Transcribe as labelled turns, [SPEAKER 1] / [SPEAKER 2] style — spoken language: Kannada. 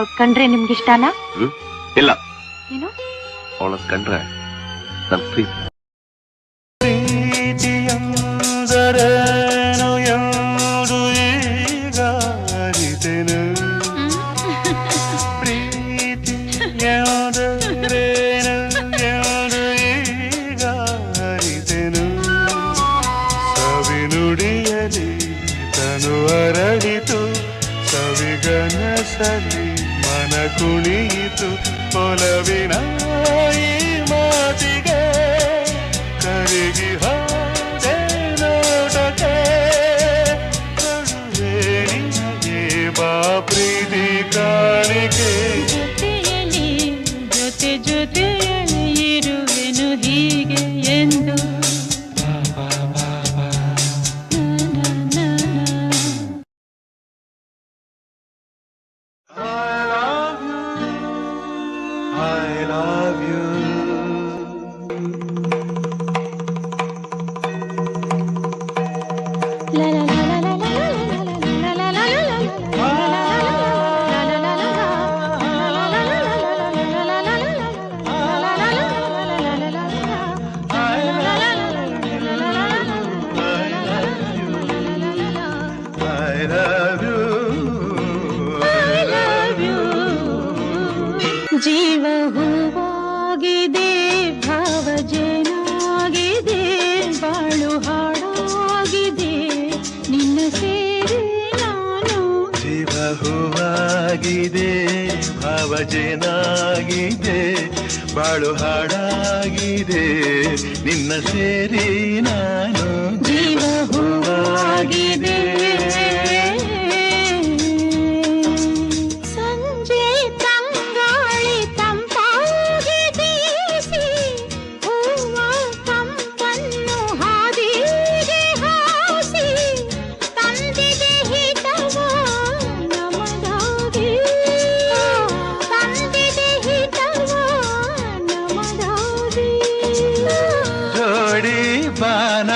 [SPEAKER 1] ಅವಳು ಕಂಡ್ರೆ ನಿಮ್ಗಿಷ್ಟನಾ?
[SPEAKER 2] ಇಲ್ಲ.
[SPEAKER 1] ಏನು?
[SPEAKER 2] ಅವಳ ಕಂಡ್ರೆ ನನ್ ಪ್ರೀತಿ.
[SPEAKER 3] ಪ್ರೀತಿಯಂದರೇನು ಎಂದು ಈಗ ಅರಿತೆನು. ಪ್ರೀತಿಯಂದರೇನು ಎಂದು ಈಗ ಅರಿತೆನು. ಸವಿನುಡಿಯಲಿ ತನು ಅರಳಿತು, ಸವಿಗನಸಲಿ ಮನ ಕುಣಿಯಿತು. ಒಲವಿನ ಈ ಮಾತಿಗೆ ಕರಗಿ ಹೋದೆ ನೋಟಕ್ಕೆ. ಕಡುವೆ ನಿನಗೆ ಬಾ ಪ್ರೀತಿ ಕಾಣಿಕೆ.
[SPEAKER 4] ಜೊತೆಯಲ್ಲಿ ಜೊತೆಯಲ್ಲಿ ಇರುವೆನು ಹೀಗೆ ಎಂದು. ಜೀವ ಹೂವಾಗಿದೆ, ಭಾವಜನಾಗಿದೆ, ಬಾಳು ಹಾಡಾಗಿದೆ, ನಿನ್ನ ಸೇರಿ ನಾನು.
[SPEAKER 3] ಜೀವ ಹೂವಾಗಿದೆ, ಭಾವಜನಾಗಿದೆ, ಬಾಳು ಹಾಡಾಗಿದೆ, ನಿನ್ನ ಸೇರಿ ನಾನು.
[SPEAKER 4] ಜೀವ ಹೂವಾಗಿದೆ.
[SPEAKER 3] ಬಾನ